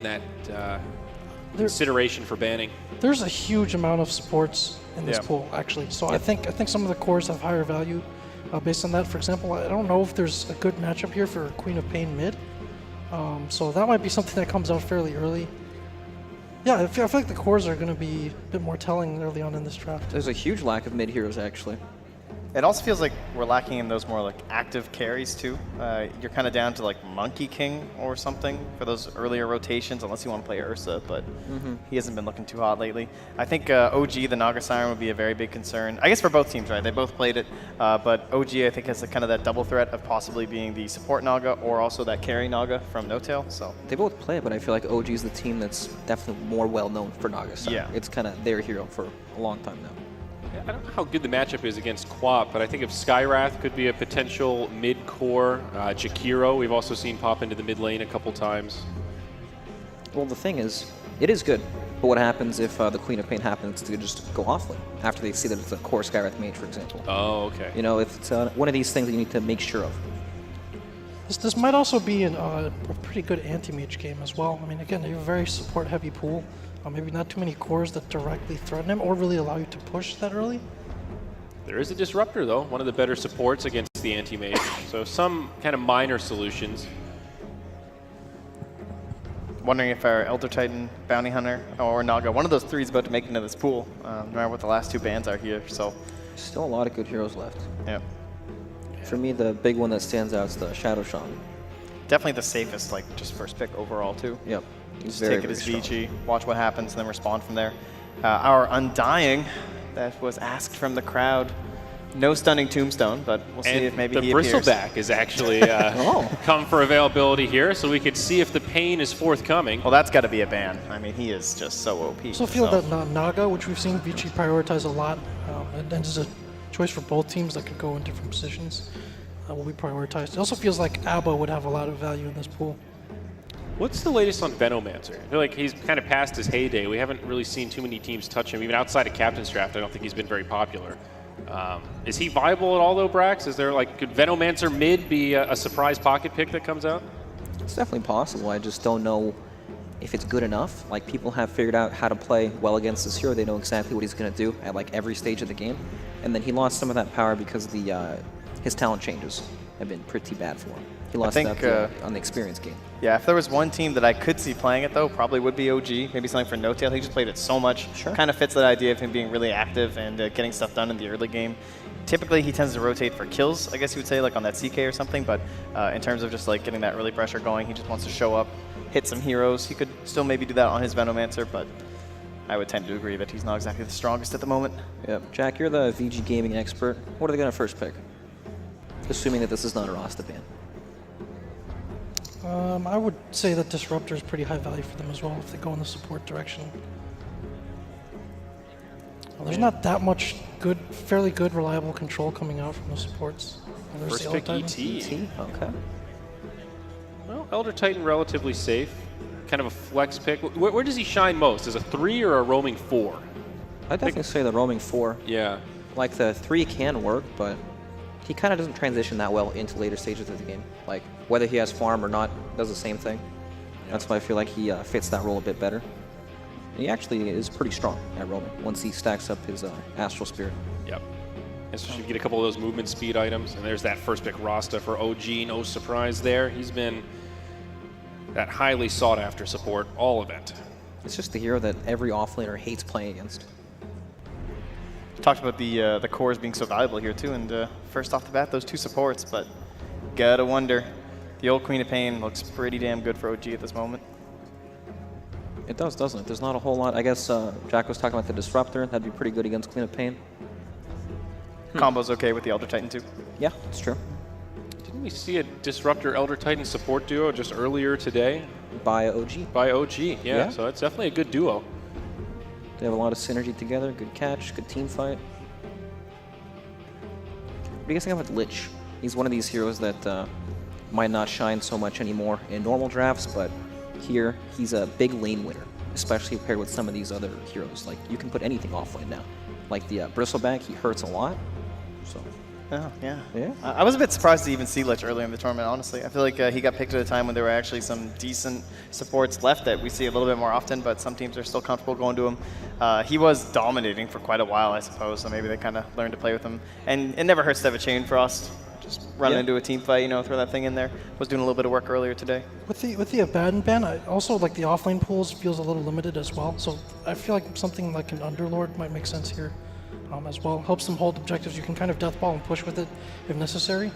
that consideration for banning. There's a huge amount of supports in this pool, actually. So I think some of the cores have higher value based on that. For example, I don't know if there's a good matchup here for Queen of Pain mid. So that might be something that comes out fairly early. Yeah, I feel like the cores are going to be a bit more telling early on in this draft. There's a huge lack of mid heroes, actually. It also feels like we're lacking in those more like active carries too. You're kind of down to like Monkey King or something for those earlier rotations, unless you want to play Ursa, but he hasn't been looking too hot lately. I think OG, the Naga Siren, would be a very big concern. I guess for both teams, right? They both played it, but OG I think has kind of that double threat of possibly being the support Naga or also that carry Naga from No Tail. So they both play it, but I feel like OG is the team that's definitely more well known for Naga Siren. Yeah, it's kind of their hero for a long time now. I don't know how good the matchup is against Quap, but I think if Skywrath could be a potential mid-core. Jakiro, we've also seen pop into the mid lane a couple times. Well, the thing is, it is good, but what happens if the Queen of Pain happens to just go offlane after they see that it's a core Skywrath mage, for example? Oh, okay. You know, if it's one of these things that you need to make sure of. This might also be a pretty good anti-mage game as well. I mean, again, you have a very support-heavy pool. Maybe not too many cores that directly threaten him or really allow you to push that early. There is a Disruptor, though, one of the better supports against the anti-mage. So some kind of minor solutions. Wondering if our Elder Titan, Bounty Hunter, or Naga, one of those three is about to make it into this pool. No matter what the last two bans are here, so. Still a lot of good heroes left. Yeah. For me, the big one that stands out is the Shadow Shaman. Definitely the safest, like, just first pick overall, too. Yep. Just take it as Vici, watch what happens, and then respond from there. Our Undying, that was asked from the crowd. No stunning Tombstone, but we'll see if maybe he appears. The Bristleback is actually come for availability here, so we could see if the Pain is forthcoming. Well, that's got to be a ban. I mean, he is just so OP. I also feel that Naga, which we've seen Vici prioritize a lot, and is a choice for both teams that could go in different positions, will be prioritized. It also feels like Abba would have a lot of value in this pool. What's the latest on Venomancer? I feel like he's kind of past his heyday. We haven't really seen too many teams touch him. Even outside of Captain's Draft, I don't think he's been very popular. Is he viable at all, though, Brax? Is there, like, could Venomancer mid be a surprise pocket pick that comes out? It's definitely possible. I just don't know if it's good enough. Like, people have figured out how to play well against this hero. They know exactly what he's going to do at, like, every stage of the game. And then he lost some of that power because his talent changes have been pretty bad for him. He lost that on the experience game. Yeah, if there was one team that I could see playing it, though, probably would be OG. Maybe something for No Tail. He just played it so much. Sure. Kind of fits that idea of him being really active and getting stuff done in the early game. Typically, he tends to rotate for kills, I guess you would say, like on that CK or something. But in terms of just like getting that early pressure going, he just wants to show up, hit some heroes. He could still maybe do that on his Venomancer, but I would tend to agree that he's not exactly the strongest at the moment. Yep. Jack, you're the VG gaming expert. What are they going to first pick? Assuming that this is not a Rasta ban. I would say that Disruptor is pretty high value for them as well if they go in the support direction. Well, there's not that much good, fairly good, reliable control coming out from the supports. First pick ET. Okay. Well, Elder Titan relatively safe. Kind of a flex pick. Where does he shine most? As a 3 or a roaming 4? I'd definitely say the roaming 4. Yeah. Like the 3 can work, but he kind of doesn't transition that well into later stages of the game. Like, whether he has farm or not, does the same thing. That's why I feel like he fits that role a bit better. And he actually is pretty strong at roaming once he stacks up his Astral Spirit. Yep. Especially if you get a couple of those movement speed items. And there's that first pick Rasta for OG. No surprise there. He's been that highly sought after support all event. It's just the hero that every offlaner hates playing against. Talked about the cores being so valuable here too, and first off the bat, those two supports, but gotta wonder. The old Queen of Pain looks pretty damn good for OG at this moment. It does, doesn't it? There's not a whole lot. I guess Jack was talking about the Disruptor. That'd be pretty good against Queen of Pain. Combo's okay with the Elder Titan too. Yeah, it's true. Didn't we see a Disruptor Elder Titan support duo just earlier today? By OG. By OG, yeah. So it's definitely a good duo. They have a lot of synergy together. Good catch, good team fight. What do you guys think about Lich? He's one of these heroes that might not shine so much anymore in normal drafts, but here he's a big lane winner, especially paired with some of these other heroes. Like, you can put anything offlane now. Like the Bristleback, he hurts a lot. So Oh, yeah. Yeah. I was a bit surprised to even see Lich early in the tournament, honestly. I feel like he got picked at a time when there were actually some decent supports left that we see a little bit more often, but some teams are still comfortable going to him. He was dominating for quite a while, I suppose, so maybe they kind of learned to play with him. And it never hurts to have a Chain Frost. Just running into a team fight, you know, throw that thing in there. Was doing a little bit of work earlier today. With the Abaddon ban, I also like the offlane pools feels a little limited as well. So I feel like something like an Underlord might make sense here as well. Helps them hold objectives. You can kind of deathball and push with it if necessary.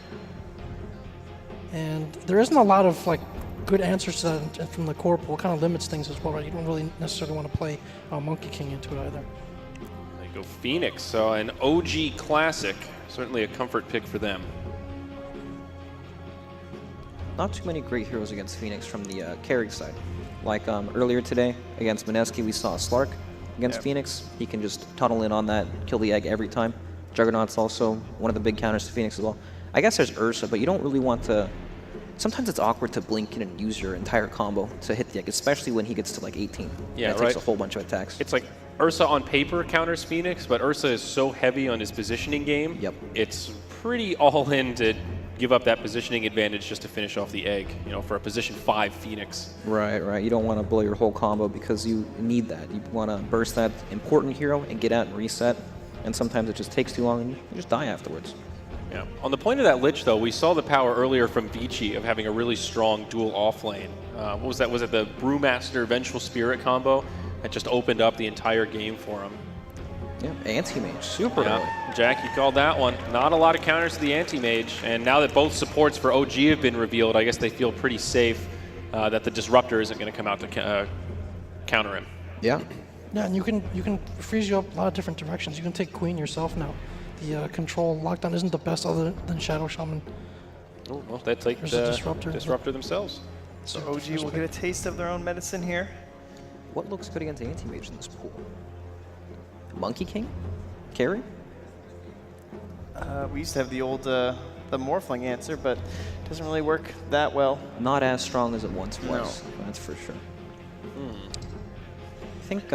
And there isn't a lot of like good answers to that from the core pool. It kind of limits things as well, right? You don't really necessarily want to play Monkey King into it either. They go Phoenix, so an OG classic, certainly a comfort pick for them. Not too many great heroes against Phoenix from the carry side. Like earlier today against Mineski, we saw Slark against Phoenix. He can just tunnel in on that, kill the egg every time. Juggernaut's also one of the big counters to Phoenix as well. I guess there's Ursa, but you don't really want to... Sometimes it's awkward to blink in and use your entire combo to hit the egg, especially when he gets to like 18. Yeah, and it takes a whole bunch of attacks. It's like Ursa on paper counters Phoenix, but Ursa is so heavy on his positioning game. Yep. It's pretty all in to give up that positioning advantage just to finish off the egg, you know, for a position 5 Phoenix. Right. You don't want to blow your whole combo because you need that. You want to burst that important hero and get out and reset. And sometimes it just takes too long and you just die afterwards. Yeah. On the point of that Lich, though, we saw the power earlier from Vici of having a really strong dual offlane. What was that? Was it the Brewmaster Vengeful Spirit combo that just opened up the entire game for him? Yeah, Anti-Mage, super early. Jack, you called that one. Not a lot of counters to the Anti-Mage, and now that both supports for OG have been revealed, I guess they feel pretty safe that the Disruptor isn't going to come out to counter him. Yeah. Yeah, and you can freeze you up a lot of different directions. You can take Queen yourself now. The control lockdown isn't the best other than Shadow Shaman. Oh, well, that's like There's a Disruptor. themselves. So OG will get a taste of their own medicine here. What looks good against Anti-Mage in this pool? Monkey King? Carry? We used to have the old the Morphling answer, but it doesn't really work that well. Not as strong as it once was, that's for sure. I think...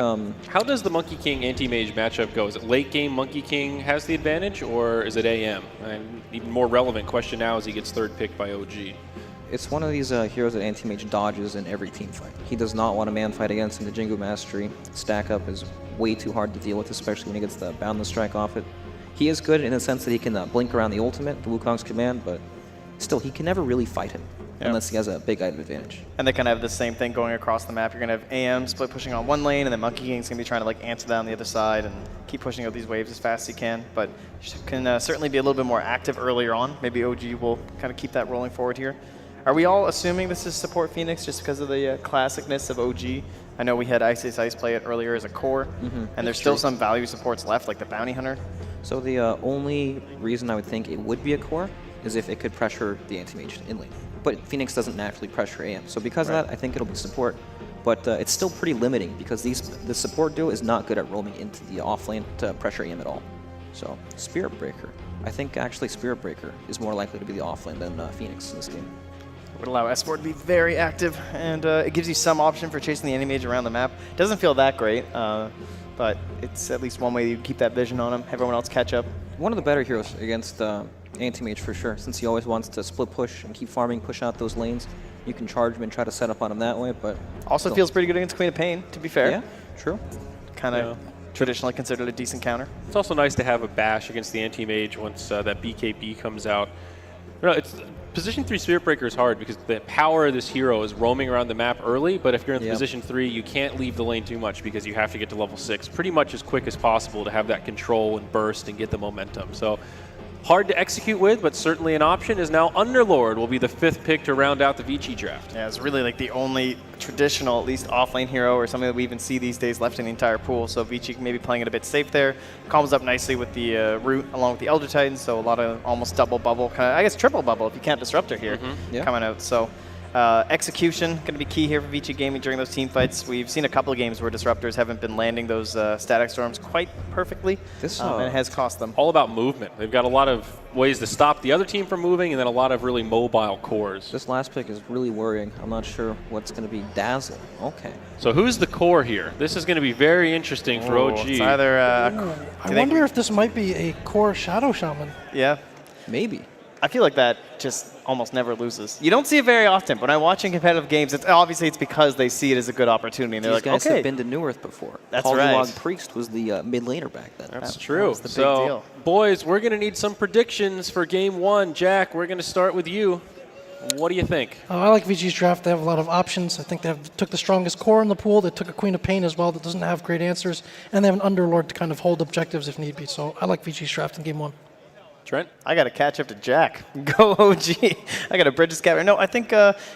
How does the Monkey King Anti-Mage matchup go? Is it late game Monkey King has the advantage, or is it AM? And even more relevant question now as he gets third pick by OG. It's one of these heroes that Anti-Mage dodges in every team fight. He does not want a man fight against him. The Jingu Mastery stack up is way too hard to deal with, especially when he gets the Boundless Strike off it. He is good in the sense that he can blink around the ultimate, the Wukong's command, but still, he can never really fight him unless he has a big item advantage. And they kind of have the same thing going across the map. You're going to have AM split pushing on one lane, and then Monkey King's going to be trying to like answer that on the other side and keep pushing out these waves as fast as he can. But can certainly be a little bit more active earlier on. Maybe OG will kind of keep that rolling forward here. Are we all assuming this is support Phoenix just because of the classicness of OG? I know we had Ice play it earlier as a core, and there's still some value supports left, like the Bounty Hunter. So the only reason I would think it would be a core is if it could pressure the Anti-Mage in lane. But Phoenix doesn't naturally pressure AM, so because of that, I think it'll be support. But it's still pretty limiting because the support duo is not good at roaming into the off lane to pressure AM at all. So Spirit Breaker. I think actually Spirit Breaker is more likely to be the off lane than Phoenix in this game. It would allow Esport to be very active, and it gives you some option for chasing the Anti-Mage around the map. Doesn't feel that great, but it's at least one way you keep that vision on him. Everyone else catch up. One of the better heroes against Anti-Mage for sure, since he always wants to split push and keep farming, push out those lanes. You can charge him and try to set up on him that way, but... Also feels pretty good against Queen of Pain, to be fair. Yeah, true. Kind of traditionally considered a decent counter. It's also nice to have a bash against the Anti-Mage once that BKB comes out. You know, it's position 3 Spirit Breaker is hard because the power of this hero is roaming around the map early, but if you're in position 3, you can't leave the lane too much because you have to get to level 6 pretty much as quick as possible to have that control and burst and get the momentum. So hard to execute with, but certainly an option is now Underlord will be the 5th pick to round out the Vici draft. Yeah, it's really like the only traditional, at least off-lane hero or something that we even see these days left in the entire pool. So Vici maybe playing it a bit safe there. Combos up nicely with the Root along with the Elder Titan, so a lot of almost double bubble, kind of, I guess triple bubble if you can't Disruptor here coming out. So execution going to be key here for Vici Gaming during those team fights. We've seen a couple of games where Disruptors haven't been landing those static storms quite perfectly, and it has cost them. All about movement. They've got a lot of ways to stop the other team from moving, and then a lot of really mobile cores. This last pick is really worrying. I'm not sure what's going to be. Dazzle. Okay. So who's the core here? This is going to be very interesting for OG. It's either... I wonder if this might be a core Shadow Shaman. Yeah. Maybe. I feel like that just almost never loses. You don't see it very often. When I'm watching competitive games, obviously it's because they see it as a good opportunity. And they're These like, guys okay. have been to Newerth before. That's Polywog right. Priest was the mid laner back then. That's That true. was the big So, deal. boys, we're going to need some predictions for Game 1. Jack, we're going to start with you. What do you think? I like VG's draft. They have a lot of options. I think they took the strongest core in the pool. They took a Queen of Pain as well that doesn't have great answers. And they have an Underlord to kind of hold objectives if need be. So I like VG's draft in Game 1. Trent? I got to catch up to Jack. Go OG. I got to bridge this gap. No, I think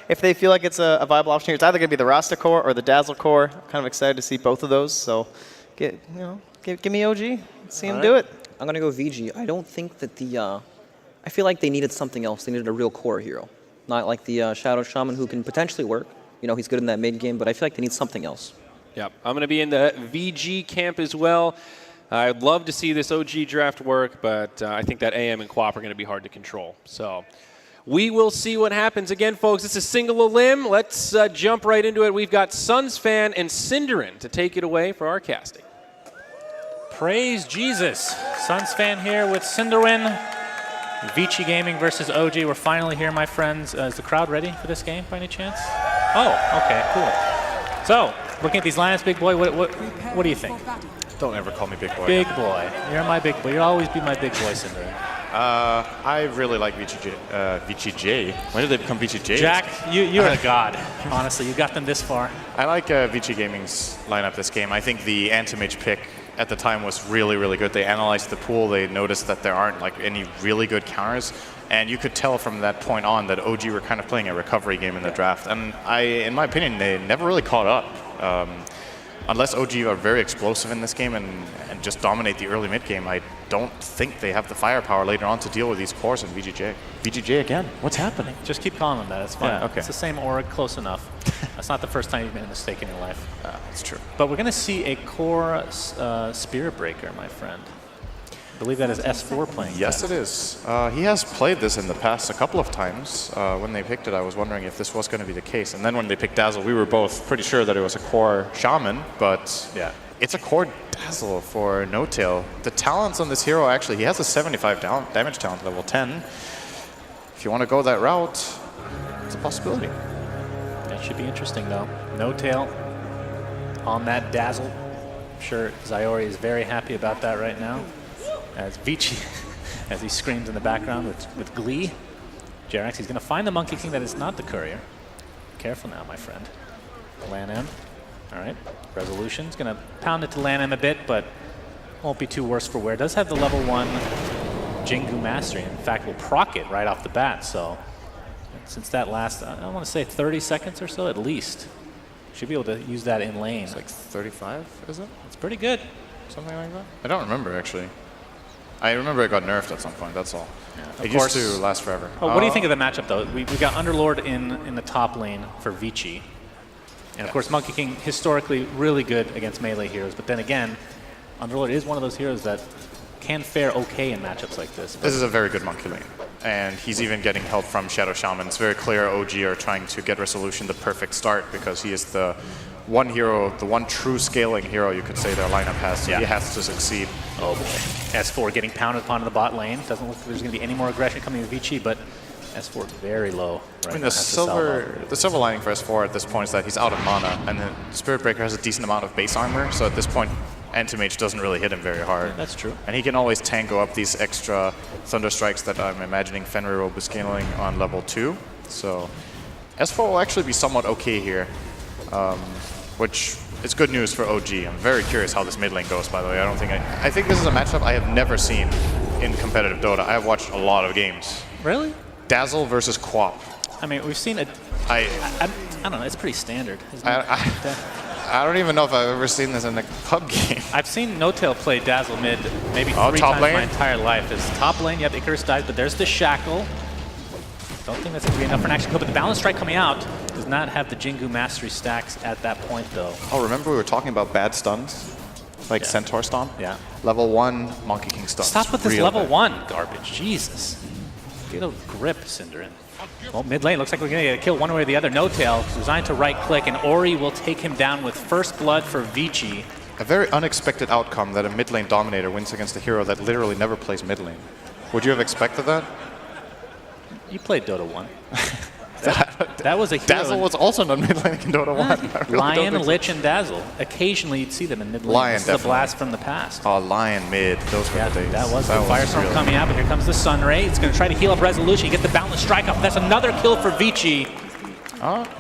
if they feel like it's a viable option here, it's either going to be the Rasta core or the Dazzle core. I'm kind of excited to see both of those. So, give me OG. See him do it. I'm going to go VG. I don't think that I feel like they needed something else. They needed a real core hero. Not like the Shadow Shaman, who can potentially work. He's good in that mid game, but I feel like they need something else. Yep. I'm going to be in the VG camp as well. I'd love to see this OG draft work, but I think that AM and Quap are going to be hard to control. So we will see what happens. Again, folks, it's a single limb. Let's jump right into it. We've got Suns fan and Cinderin to take it away for our casting. Praise Jesus. Suns fan here with Cinderin. Vici Gaming versus OG. We're finally here, my friends. Is the crowd ready for this game by any chance? Oh, okay, cool. So, looking at these lineups, big boy, what do you think? Don't ever call me big boy. Big boy. You're my big boy. You'll always be my big boy, Cinderin. I really like Vici J. When did they become Vici J? Jack, you're a god. Honestly, you got them this far. I like Vici Gaming's lineup this game. I think the Anti-Mage pick at the time was really, really good. They analyzed the pool. They noticed that there aren't any really good counters. And you could tell from that point on that OG were kind of playing a recovery game in the draft. And in my opinion, they never really caught up. Unless OG are very explosive in this game and just dominate the early mid game, I don't think they have the firepower later on to deal with these cores in VGJ. VGJ again? What's happening? Just keep calling them that. It's fine. Yeah, okay. It's the same org, close enough. That's not the first time you've made a mistake in your life. That's true. But we're going to see a core Spirit Breaker, my friend. I believe that is S4 playing. Yes, it is. He has played this in the past a couple of times. When they picked it, I was wondering if this was going to be the case. And then when they picked Dazzle, we were both pretty sure that it was a core Shaman, but yeah, it's a core Dazzle for No Tail. The talents on this hero, actually, he has a 75 damage talent, level 10. If you want to go that route, it's a possibility. That should be interesting, though. No Tail on that Dazzle. I'm sure Zyori is very happy about that right now. As Vici, as he screams in the background with glee. Jerax, he's going to find the Monkey King that is not the courier. Careful now, my friend. Lan M. All right. Resolution's going to pound it to Lan M a bit, but won't be too worse for wear. Does have the level 1 Jingu Mastery. In fact, will proc it right off the bat. So since that lasts, I want to say 30 seconds or so at least. Should be able to use that in lane. It's like 35, is it? It's pretty good. Something like that? I don't remember, actually. I remember it got nerfed at some point, that's all. Yeah, It used to last forever. Oh, what do you think of the matchup, though? We got Underlord in the top lane for Vici. And, of course, Monkey King historically really good against melee heroes. But then again, Underlord is one of those heroes that can fare okay in matchups like this. This is a very good monkey lane. And he's even getting help from Shadow Shaman. It's very clear OG are trying to get Resolution the perfect start because he is the one hero, the one true scaling hero you could say their lineup has. So he has to succeed. Oh boy. S4 getting pounded upon in the bot lane. Doesn't look like there's going to be any more aggression coming with Vici, but S4 very low. Right? I mean, the silver lining for S4 at this point is that he's out of mana, and the Spirit Breaker has a decent amount of base armor, so at this point, Anti-Mage doesn't really hit him very hard. Yeah, that's true. And he can always tango up these extra Thunder Strikes that I'm imagining Fenrir will be scaling on level 2. So S4 will actually be somewhat okay here, which is good news for OG. I'm very curious how this mid lane goes, by the way. I think this is a matchup I have never seen in competitive Dota. I have watched a lot of games. Really? Dazzle versus Quap. I mean, we've seen it. I don't know. It's pretty standard. Isn't it? I don't even know if I've ever seen this in a pub game. I've seen No Tail play Dazzle mid maybe 3 top times lane? my entire life. It's top lane, yep, Icarus dies, but there's the Shackle. Don't think that's going to be enough for an action kill, but the Balance Strike coming out does not have the Jingu Mastery stacks at that point, though. Oh, remember we were talking about bad stuns? Like Centaur Stomp? Yeah. Level 1 Monkey King stuns. Stop with this Real level bad. 1 garbage. Jesus. Get a grip, Cinderin. Well, mid lane looks like we're going to get a kill one way or the other. No Tail designed to right click, and Ori will take him down with first blood for Vici. A very unexpected outcome that a mid lane dominator wins against a hero that literally never plays mid lane. Would you have expected that? You played Dota 1. That was a hero. Dazzle was also not mid laning in Dota 1. I really Lion, don't think Lich, and Dazzle. Occasionally you'd see them in mid lane. Lion, This is a definitely. blast from the past. Oh, Lion mid. Those were the days. That was the Firestorm really- coming out, but here comes the Sunray. It's going to try to heal up Resolution. You get the Boundless Strike up. That's another kill for Vici.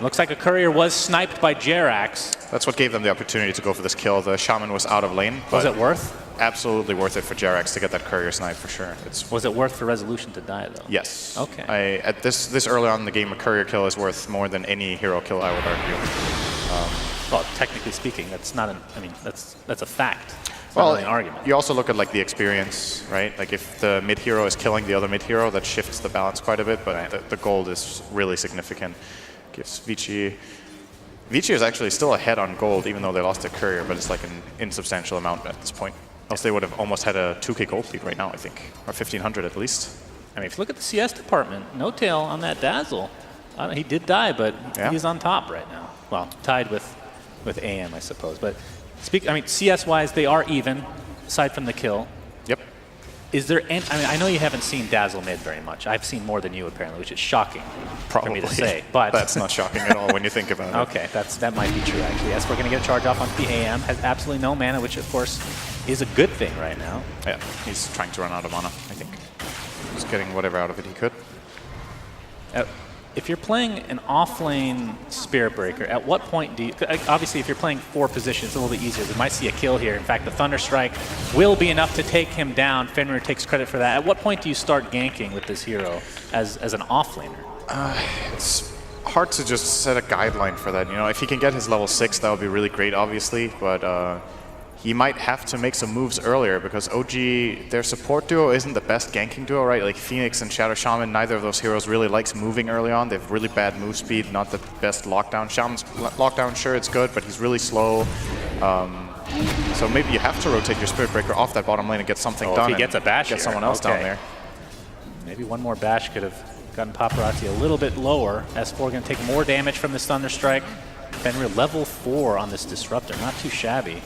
Looks like a courier was sniped by Jerax. That's what gave them the opportunity to go for this kill. The Shaman was out of lane. Was but it worth? Absolutely worth it for Jerax to get that courier snipe for sure. Was it worth for Resolution to die, though? Yes. Okay. At this early on in the game, a courier kill is worth more than any hero kill, I would argue. Well, technically speaking, that's not that's a fact. It's Well, not really an argument. you also look at like the experience, right? Like if the mid hero is killing the other mid hero, that shifts the balance quite a bit. But the gold is really significant. Gives Vici. Vici is actually still ahead on gold, even though they lost their courier, but it's like an insubstantial amount at this point. Else they would have almost had a 2k gold lead right now, I think, or 1500 at least. I mean, if you look at the CS department, no tail on that Dazzle. He did die, but he's on top right now. Well, tied with AM, I suppose. But CS-wise, they are even, aside from the kill. Yep. Is there any, I know you haven't seen Dazzle mid very much. I've seen more than you, apparently, which is shocking for me to say. But that's not shocking at all when you think about it. Okay, that might be true, actually. Yes, we're going to get a charge off on the AM. Has absolutely no mana, which, of course, is a good thing right now. Yeah, he's trying to run out of mana, I think. He's getting whatever out of it he could. If you're playing an off-lane Spirit Breaker, at what point do you... Obviously, if you're playing 4 positions, it's a little bit easier. We might see a kill here. In fact, the Thunder Strike will be enough to take him down. Fenrir takes credit for that. At what point do you start ganking with this hero as an off-laner? It's hard to just set a guideline for that. You know, if he can get his level 6, that would be really great, obviously. But he might have to make some moves earlier because OG, their support duo isn't the best ganking duo, right? Like Phoenix and Shadow Shaman, neither of those heroes really likes moving early on. They have really bad move speed, not the best lockdown. Shaman's lockdown, sure, it's good, but he's really slow. So maybe you have to rotate your Spirit Breaker off that bottom lane and get something done. If he gets a bash get here. someone else down there. Maybe one more bash could have gotten Paparazzi a little bit lower. S4 going to take more damage from this Thunder Strike. Fenrir level 4 on this Disruptor, not too shabby.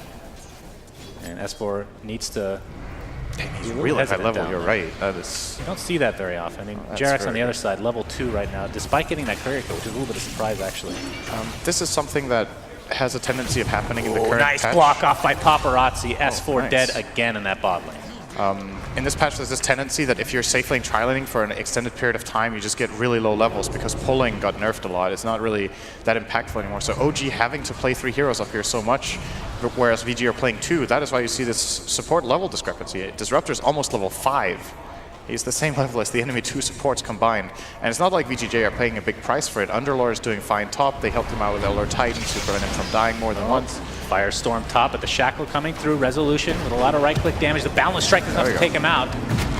And S4 needs to... He's really high level, you're right. That is... You don't see that very often. I mean, Jerax on the other side, level 2 right now, despite getting that courier kill, which is a little bit of a surprise, actually. This is something that has a tendency of happening in the current nice patch. block off by Paparazzi. S4 nice. dead again in that bot lane. In this patch, there's this tendency that if you're safe lane tri-laning for an extended period of time, you just get really low levels because pulling got nerfed a lot. It's not really that impactful anymore. So OG having to play 3 heroes up here so much, whereas VG are playing 2, that is why you see this support level discrepancy. Disruptor's almost level 5. He's the same level as the enemy 2 supports combined. And it's not like VGJ are paying a big price for it. Underlord is doing fine top. They helped him out with Elder Titan to prevent him from dying more than once. Firestorm top, but the Shackle coming through. Resolution with a lot of right-click damage. The Boundless Strike is enough to take him out.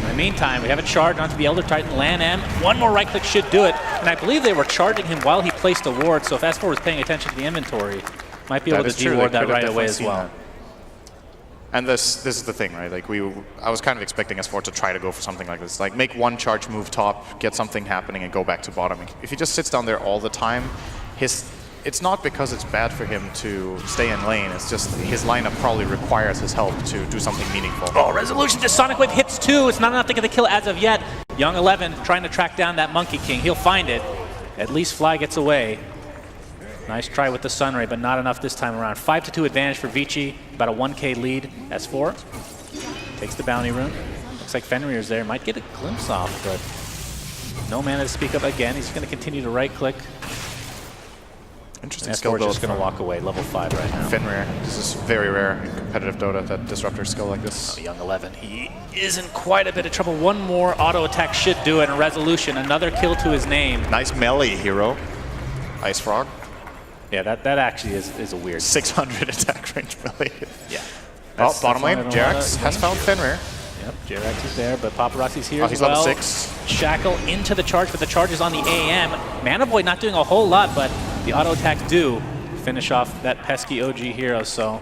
In the meantime, we have a charge onto the Elder Titan. Lan M. One more right-click should do it. And I believe they were charging him while he placed a ward, so if S4 was paying attention to the inventory, might be able to de-ward that right away as well. And this is the thing, right? Like I was kind of expecting S4 to try to go for something like this, like make one charge move top, get something happening, and go back to bottom. If he just sits down there all the time, it's not because it's bad for him to stay in lane. It's just his lineup probably requires his help to do something meaningful. Oh, Resolution to Sonic Wave hits 2. It's not enough to get the kill as of yet. Young 11 trying to track down that Monkey King. He'll find it. At least Fly gets away. Nice try with the Sunray, but not enough this time around. 5-2 advantage for Vici, about a 1k lead. S4 takes the bounty rune. Looks like Fenrir's there. Might get a glimpse off, but no mana to speak of again. He's going to continue to right-click. Interesting S4 skill build. just going to walk away, level 5 right now. Fenrir. This is very rare in competitive Dota, that Disruptor skill like this. Oh, Young 11, he is in quite a bit of trouble. One more auto attack should do it, and Resolution, another kill to his name. Nice melee hero. Ice Frog. Yeah, that actually is a weird 600 attack range melee. Yeah. Oh, bottom lane, Jerax has found Fenrir. Yep, Jerax is there, but Paparazzi's here Oh, as he's well. level 6. Shackle into the charge, but the charge is on the AM. Mana Void not doing a whole lot, but the auto attacks do finish off that pesky OG hero, so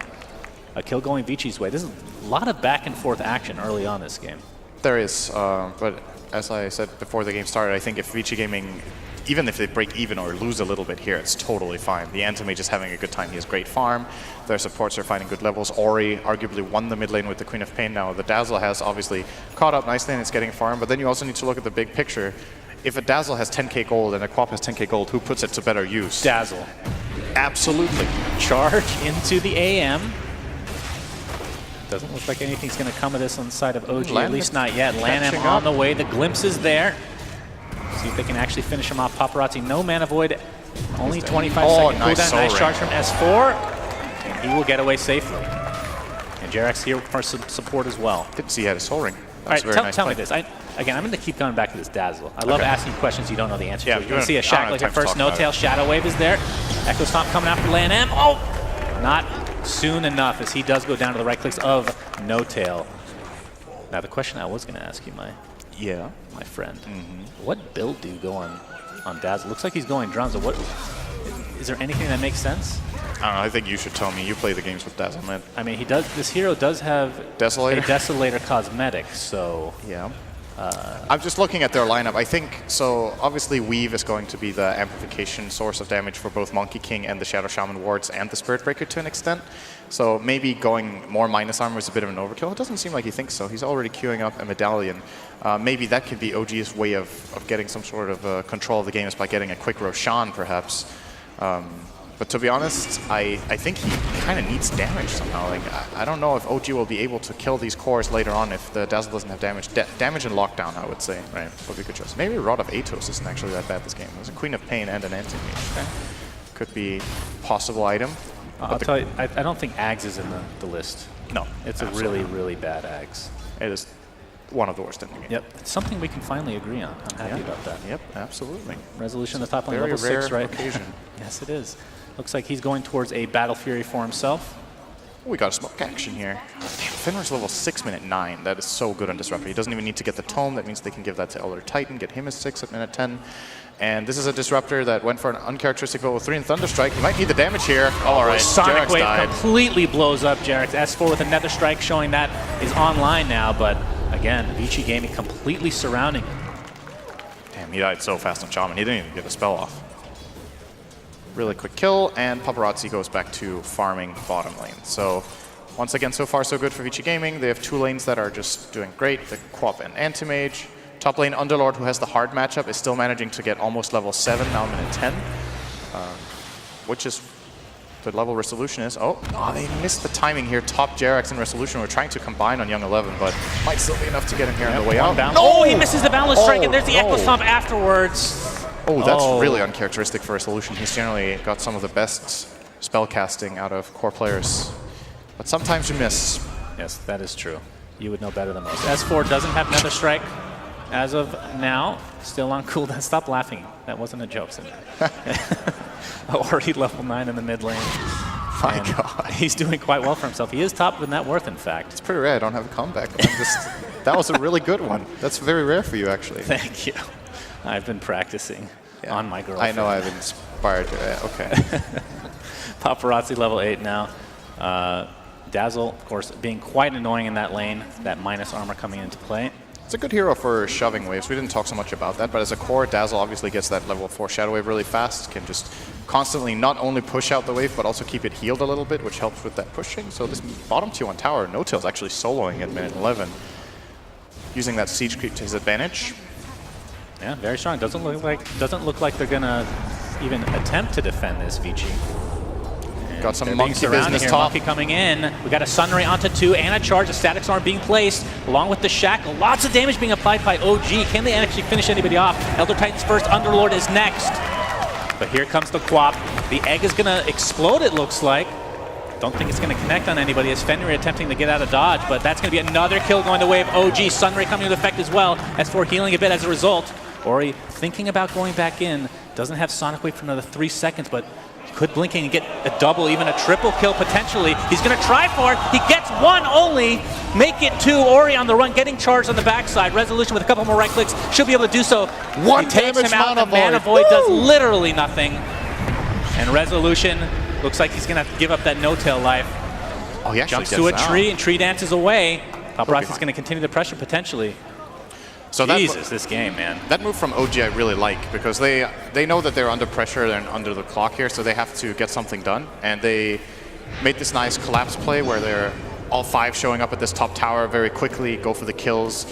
a kill going Vici's way. This is a lot of back and forth action early on this game. There is, but as I said before the game started, I think if Vici Gaming, even if they break even or lose a little bit here, it's totally fine. The Anti-Mage is having a good time. He has great farm. Their supports are finding good levels. Ori arguably won the mid lane with the Queen of Pain now. The Dazzle has obviously caught up nicely and it's getting farm, but then you also need to look at the big picture. If a Dazzle has 10k gold and a Quap has 10k gold, who puts it to better use? Dazzle. Absolutely. Charge into the AM. Doesn't look like anything's going to come of this on the side of OG, at least not yet. Lanham on the way, the glimpse is there. See if they can actually finish him off. Paparazzi, no mana void, only 25 second cooldown. Nice charge from S4, and he will get away safely. And Jarek's here for some support as well. Didn't see he had a soul ring. All right, tell me this. Again, I'm going to keep going back to this Dazzle. I love asking questions you don't know the answer to. You can see a Shackler here first. No Tail, Shadow Wave is there. Echo Stomp coming after Lanham. Oh! Not soon enough as he does go down to the right clicks of No Tail. Now, the question I was going to ask you, my friend, what build do you go on Dazzle? Looks like he's going drums. What is there anything that makes sense? I don't know. I think you should tell me. You play the games with Dazzle, man. I mean, he does. This hero does have a Desolator cosmetic, so yeah. I'm just looking at their lineup. I think, so obviously Weave is going to be the amplification source of damage for both Monkey King and the Shadow Shaman wards and the Spirit Breaker to an extent. So maybe going more minus armor is a bit of an overkill. It doesn't seem like he thinks so. He's already queuing up a medallion. Maybe that could be OG's way of getting some sort of control of the game is by getting a quick Roshan, perhaps. But to be honest, I think he kind of needs damage somehow. Like I don't know if OG will be able to kill these cores later on if the Dazzle doesn't have damage. Damage and lockdown, I would say. Right. Would be good choice. Maybe Rod of Atos isn't actually that bad this game. There's a Queen of Pain and an Anti-Mage. Okay. Could be possible item. I'll tell you, I don't think Ags is in the list. No. It's a really, really bad Ags. It is one of the worst in the game. Yep. It's something we can finally agree on. I'm happy about that. Yep, absolutely. Resolution on the top lane, level 6, right? Occasion. Yes, it is. Looks like he's going towards a Battle Fury for himself. We got a smoke action here. Damn, Fenrir's level 6 minute 9. That is so good on Disruptor. He doesn't even need to get the Tome. That means they can give that to Elder Titan, get him a 6 at minute 10. And this is a Disruptor that went for an uncharacteristic level 3 in Thunderstrike. He might need the damage here. All right, Sonic Jarek's Wave died. completely blows up Jarek's S4 with a Nether Strike showing that is online now. But again, Vici Gaming completely surrounding him. Damn, he died so fast on Shaman. He didn't even get a spell off. Really quick kill, and Paparazzi goes back to farming bottom lane. So once again, so far so good for Vici Gaming. They have 2 lanes that are just doing great, the Quap and Anti-Mage. Top lane Underlord, who has the hard matchup, is still managing to get almost level 7, now minute 10. Which is the level Resolution is. Oh, they missed the timing here. Top Jarex and Resolution were trying to combine on Young 11, but might still be enough to get him here on the way out. No! Oh, he misses the Boundless Strike, and there's the Echo Stomp afterwards. Oh, that's really uncharacteristic for Resolution. He's generally got some of the best spell casting out of core players. But sometimes you miss. Yes, that is true. You would know better than most. S4 doesn't have Nether Strike as of now. Still on cooldown. Stop laughing. That wasn't a joke. Already level 9 in the mid lane. My God. He's doing quite well for himself. He is top of net worth, in fact. It's pretty rare. I don't have a comeback. That was a really good one. That's very rare for you, actually. Thank you. I've been practicing on my girlfriend. I know I've inspired you. Okay. Paparazzi level 8 now. Dazzle, of course, being quite annoying in that lane. That minus armor coming into play. It's a good hero for shoving waves. We didn't talk so much about that, but as a core, Dazzle obviously gets that level 4 Shadow Wave really fast. Can just constantly not only push out the wave, but also keep it healed a little bit, which helps with that pushing. So this bottom tier 1 tower, No Tail's actually soloing at minute 11. Using that siege creep to his advantage. Yeah, very strong. Doesn't look like they're gonna even attempt to defend this Vici. Got some monkey business here. top. Monkey coming in. We got a Sunray onto 2 and a charge. A Static Storm being placed along with the Shackle. Lots of damage being applied by OG. Can they actually finish anybody off? Elder Titan's first. Underlord is next. But here comes the Quap. The egg is gonna explode, it looks like. Don't think it's going to connect on anybody as Fenrir attempting to get out of dodge, but that's going to be another kill going the way of OG. Sunray coming into effect as well. S4 healing a bit as a result. Ori thinking about going back in. Doesn't have Sonic Wave for another 3 seconds, but could blink in and get a double, even a triple kill potentially. He's going to try for it. He gets 1 only. Make it 2. Ori on the run, getting charged on the backside. Resolution with a couple more right clicks. Should be able to do so. 1 he takes damage him out. The Mana Void does literally nothing. And Resolution looks like he's going to have to give up that no-tail life. Oh, he actually jumps to a gets tree out. and tree dances away. Paparazzi's going to continue the pressure potentially. So Jesus, this game, man. that move from OG I really like, because they know that they're under pressure and under the clock here, so they have to get something done. And they made this nice collapse play where they're all 5 showing up at this top tower very quickly, go for the kills.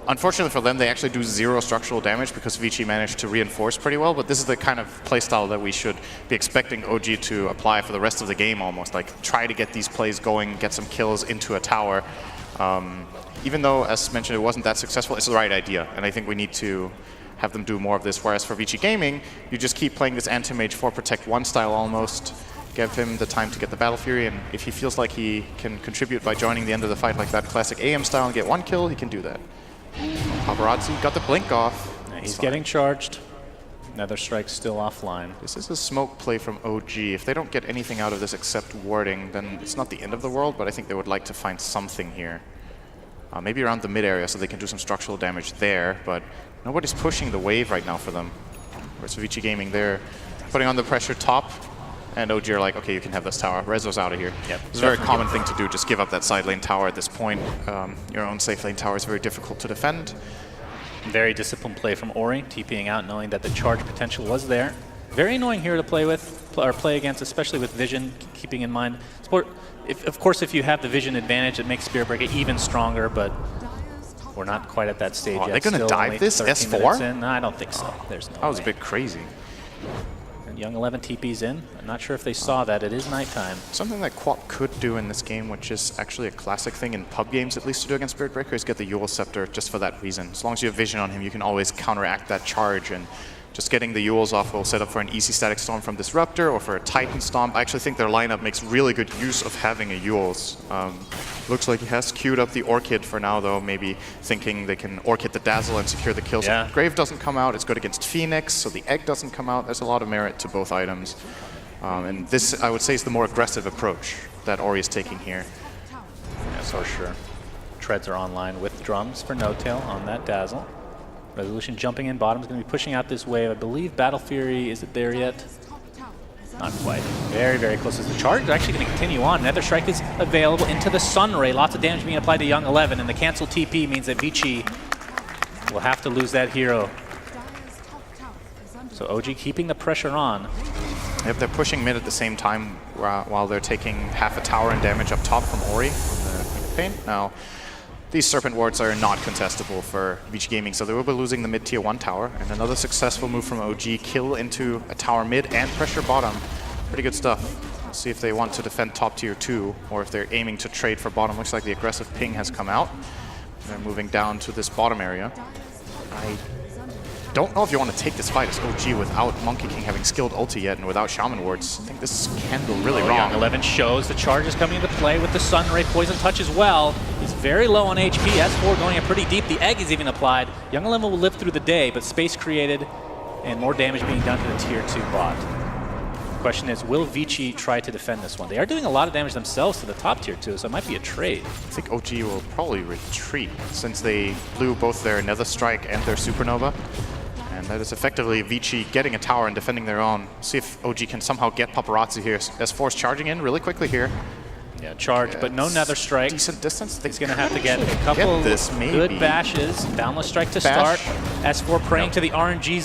Unfortunately for them, they actually do 0 structural damage because Vici managed to reinforce pretty well, but this is the kind of playstyle that we should be expecting OG to apply for the rest of the game almost. Like, try to get these plays going, get some kills into a tower. Even though, as mentioned, it wasn't that successful, it's the right idea, and I think we need to have them do more of this. Whereas for Vici Gaming, you just keep playing this anti-mage 4 protect 1 style almost, give him the time to get the Battle Fury, and if he feels like he can contribute by joining the end of the fight like that classic AM style and get 1 kill, he can do that. Paparazzi got the blink off. Yeah, he's getting charged. Nether Strike's still offline. This is a smoke play from OG. If they don't get anything out of this except warding, then it's not the end of the world, but I think they would like to find something here. Maybe around the mid area so they can do some structural damage there, but nobody's pushing the wave right now for them. Whereas Vici Gaming, they're putting on the pressure top, and OG are like, okay, you can have this tower. Rezo's out of here. Yep. It's a very common thing to do, just give up that side lane tower at this point. Your own safe lane tower is very difficult to defend. Very disciplined play from Ori, TPing out, knowing that the charge potential was there. Very annoying hero to play with, or play against, especially with vision, keeping in mind. Of course, if you have the vision advantage, it makes Spirit Breaker even stronger, but we're not quite at that stage yet. Are they going to dive this S4? No, I don't think so. There's no That was way. a bit crazy. And Young 11 TP's in. I'm not sure if they saw that. It is nighttime. Something that Quap could do in this game, which is actually a classic thing in pub games at least to do against Spirit Breaker, is get the Eul Scepter just for that reason. As long as you have vision on him, you can always counteract that charge, and just getting the Euls off will set up for an easy Static Storm from Disruptor or for a Titan Stomp. I actually think their lineup makes really good use of having a Euls. Looks like he has queued up the Orchid for now, though, maybe thinking they can Orchid the Dazzle and secure the kills. Yeah. So Grave doesn't come out, it's good against Phoenix, so the Egg doesn't come out. There's a lot of merit to both items. And this, I would say, is the more aggressive approach that Ori is taking here. Yeah, for sure. Treads are online with drums for No Tail on that Dazzle. Resolution jumping in bottom is going to be pushing out this wave. I believe Battle Fury, is it there yet? Not quite. Very, very close. As the charge is actually going to continue on. Nether Strike is available into the Sun Ray. Lots of damage being applied to Young 11, and the cancel TP means that Vici will have to lose that hero. So OG keeping the pressure on. Yep, they're pushing mid at the same time while they're taking half a tower in damage up top from Ori on the pain. Now, these Serpent Wards are not contestable for Vici Gaming, so they will be losing the mid tier 1 tower. And another successful move from OG, kill into a tower mid and pressure bottom. Pretty good stuff. Let's see if they want to defend top tier 2 or if they're aiming to trade for bottom. Looks like the aggressive ping has come out. They're moving down to this bottom area. I don't know if you want to take this fight as OG without Monkey King having skilled ulti yet and without Shaman Wards. I think this can go really wrong. Young 11 shows the charge is coming into play with the Sun Ray Poison Touch as well. He's very low on HP. S4 going in pretty deep. The egg is even applied. Young 11 will live through the day, but space created and more damage being done to the tier 2 bot. The question is, will Vici try to defend this one? They are doing a lot of damage themselves to the top tier 2, so it might be a trade. I think OG will probably retreat since they blew both their Nether Strike and their Supernova. And that is effectively Vici getting a tower and defending their own. See if OG can somehow get Paparazzi here. S4's charging in really quickly here. Yeah, charge, but no Nether Strike. Decent distance. He's going to have to get a couple good bashes. Boundless Strike to start. S4 praying to the RNG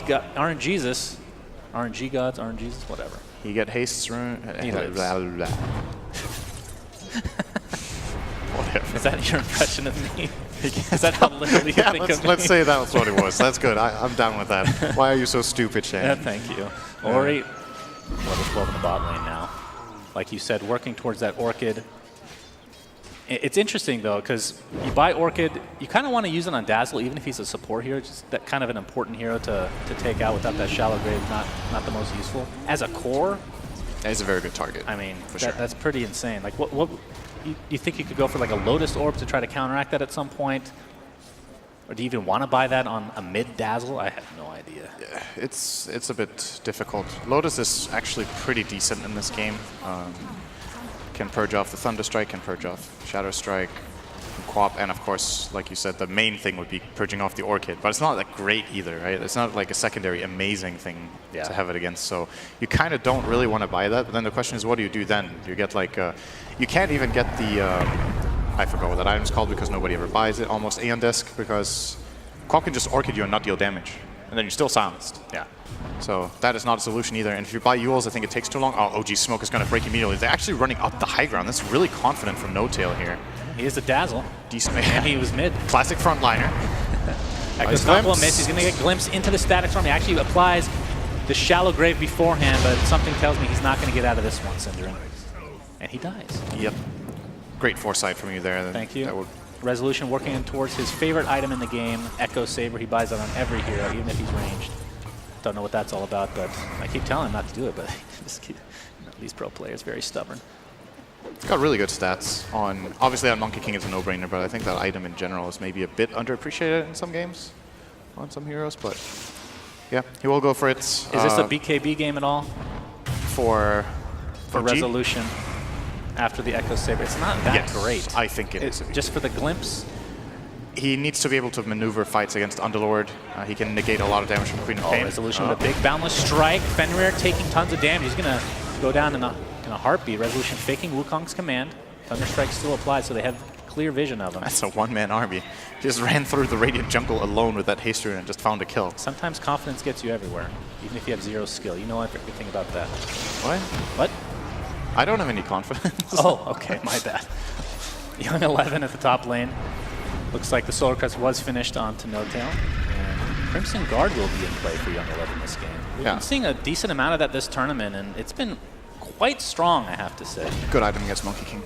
gods, whatever. He get haste rune. Whatever. Is that your impression of me? Is that how literally you think of me? Let's say that was what it was. That's good. I'm down with that. Why are you so stupid, Shane? Yeah, thank you. Ori, level 12 in the bot lane now. Like you said, working towards that Orchid. It's interesting, though, because you buy Orchid, you kind of want to use it on Dazzle, even if he's a support hero. Just that kind of an important hero to take out without that shallow grave, not the most useful. As a core, he's a very good target. I mean, for sure. That's pretty insane. Like, what you think you could go for like a Lotus Orb to try to counteract that at some point? Or do you even want to buy that on a mid-Dazzle? I have no idea. Yeah, it's a bit difficult. Lotus is actually pretty decent in this game. Can purge off the Thunder Strike, can purge off Shadow Strike, Quap, and of course, like you said, the main thing would be purging off the Orchid. But it's not that great either, right? It's not like a secondary amazing thing to have it against. So you kind of don't really want to buy that. But then the question is, what do you do then? You get like, you can't even get the, I forgot what that item's called because nobody ever buys it, almost Aeon Disc, because Qual can just Orchid you and not deal damage, and then you're still silenced. Yeah. So that is not a solution either. And if you buy Yules, I think it takes too long. Oh, OG Smoke is going to break immediately. They're actually running up the high ground. That's really confident from No Tail here. He is a dazzle. Decent. And he was mid. Classic frontliner. Echo's couple of miss. He's going to get Glimpse into the static storm. He actually applies the shallow grave beforehand, but something tells me he's not going to get out of this one, Cinderin. And he dies. Yep. Great foresight from you there. Thank you. That would Resolution working towards his favorite item in the game, Echo Saber. He buys that on every hero, even if he's ranged. Don't know what that's all about, but I keep telling him not to do it, but these pro players very stubborn. It's got really good stats on, obviously on Monkey King it's a no-brainer, but I think that item in general is maybe a bit underappreciated in some games, on some heroes, but yeah, he will go for it. Is this a BKB game at all? For Resolution after the Echo Saber? It's not that great. I think it is. Just for the Glimpse? He needs to be able to maneuver fights against Underlord. He can negate a lot of damage from Queen of Pain. Resolution with a big boundless strike. Fenrir taking tons of damage. He's going to go down in a heartbeat. Resolution faking Wukong's command. Thunderstrike still applied, so they have clear vision of him. That's a one-man army. He just ran through the Radiant jungle alone with that haste rune and just found a kill. Sometimes confidence gets you everywhere, even if you have zero skill. You know everything about that. What? What? I don't have any confidence. Oh, okay, my bad. Young 11 at the top lane. Looks like the Solar Crest was finished onto No Tail. And Crimson Guard will be in play for Young 11 this game. We've been seeing a decent amount of that this tournament, and it's been quite strong, I have to say. Good item against Monkey King.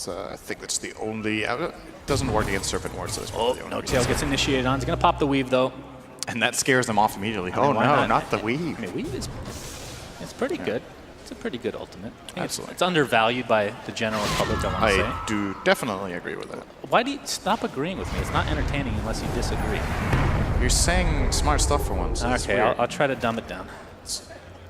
I think that's the only... It doesn't work against Serpent Ward, so it's probably the only No Tail gets initiated on. He's going to pop the weave, though. And that scares them off immediately. I mean, oh, no, not the weave. I mean, weave is... It's pretty good. It's a pretty good ultimate. Absolutely. It's undervalued by the general public, I want to say. I do definitely agree with that. Why do you stop agreeing with me? It's not entertaining unless you disagree. You're saying smart stuff for once. Okay, I'll try to dumb it down.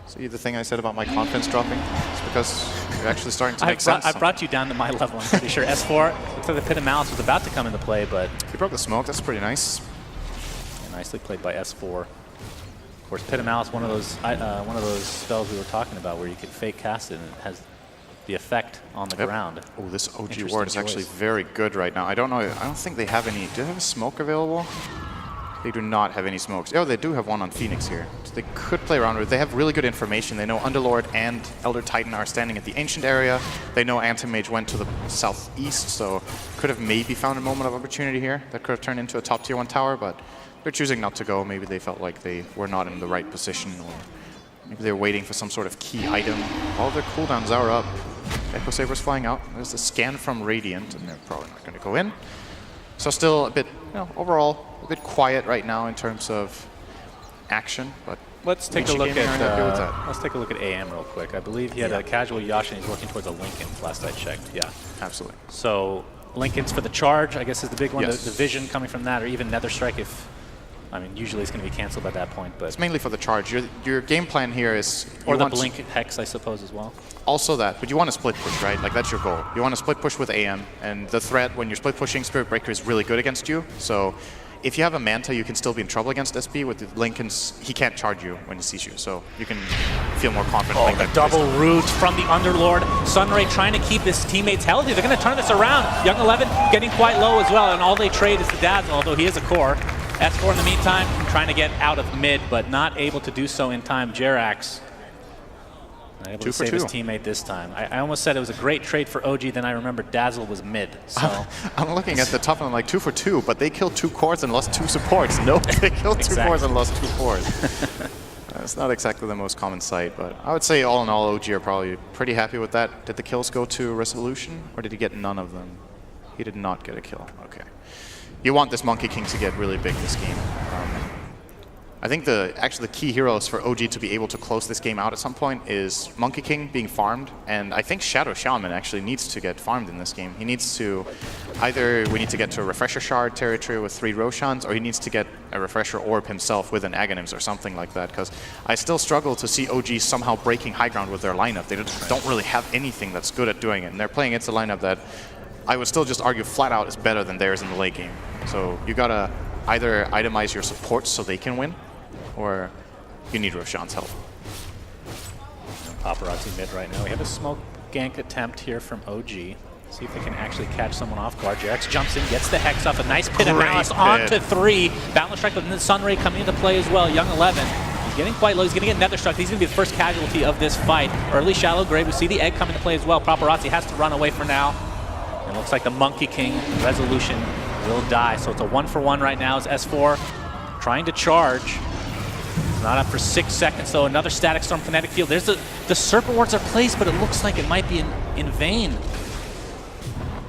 See the thing I said about my confidence dropping? It's because you're actually starting to make sense. I brought you down to my level, I'm pretty sure. S4, looks like the Pit of Malice was about to come into play, but... He broke the smoke, that's pretty nice. Yeah, nicely played by S4. Of course, Pit of Malice, one of those spells we were talking about where you can fake cast it and it has the effect on the ground. Oh, this OG ward is actually very good right now. I don't know, I don't think they have any... Do they have a smoke available? They do not have any smokes. Oh, they do have one on Phoenix here. So they could play around with it. They have really good information. They know Underlord and Elder Titan are standing at the Ancient area. They know Anti-Mage went to the southeast, so could have maybe found a moment of opportunity here. That could have turned into a top tier 1 tower, but they're choosing not to go. Maybe they felt like they were not in the right position, or maybe they're waiting for some sort of key item. All their cooldowns are up. Echo Saber's flying out. There's a scan from Radiant, and they're probably not going to go in. So still a bit, overall, a bit quiet right now in terms of action, but let's take a look at AM real quick. I believe he had a casual Yasha and he's working towards a Lincoln last I checked. Yeah, absolutely. So Lincoln's for the charge, I guess, is the big one. Yes. The vision coming from that, or even Nether Strike if... I mean, usually it's going to be canceled by that point, but... It's mainly for the charge. Your game plan here is... Or the Blink Hex, I suppose, as well. Also that, but you want to split push, right? Like, that's your goal. You want to split push with AM, and the threat when you're split pushing, Spirit Breaker is really good against you, so if you have a Manta, you can still be in trouble against SB. With the Lincolns, he can't charge you when he sees you, so you can feel more confident. Oh, the double root from the Underlord. Sunray trying to keep his teammates healthy. They're going to turn this around. Young 11 getting quite low as well, and all they trade is the Dazzle, although he is a core. S4 in the meantime trying to get out of mid, but not able to do so in time. Jerax able to save his teammate this time. I almost said it was a great trade for OG, then I remembered Dazzle was mid. So I'm looking at the top and I'm like 2 for 2, but they killed 2 cores and lost 2 supports. Nope, they killed 2 cores and lost 2 cores. It's not exactly the most common sight, but I would say all in all, OG are probably pretty happy with that. Did the kills go to Resolution, or did he get none of them? He did not get a kill. Okay. You want this Monkey King to get really big this game. I think actually the key heroes for OG to be able to close this game out at some point is Monkey King being farmed, and I think Shadow Shaman actually needs to get farmed in this game. He needs to, either we need to get to a Refresher Shard territory with 3 Roshans, or he needs to get a Refresher Orb himself with an Aghanims or something like that, because I still struggle to see OG somehow breaking high ground with their lineup. They don't really have anything that's good at doing it, and they're playing against a lineup that I would still just argue flat out is better than theirs in the late game. So you gotta either itemize your supports so they can win, or you need Roshan's help. Paparazzi mid right now. We have a smoke gank attempt here from OG. See if they can actually catch someone off guard. Jarex jumps in, gets the Hex off. A nice pit of Great Malice pit. on to 3. Balance Strike with the Sunray coming into play as well. Young 11. He's getting quite low. He's going to get Nether Struck. He's going to be the first casualty of this fight. Early Shallow Grave. We see the egg come into play as well. Paparazzi has to run away for now. It looks like the Monkey King Resolution will die. So it's a 1-for-1 right now as S4 trying to charge. It's not up for 6 seconds, though. Another Static Storm Kinetic Field. There's the Serpent Wards are placed, but it looks like it might be in vain.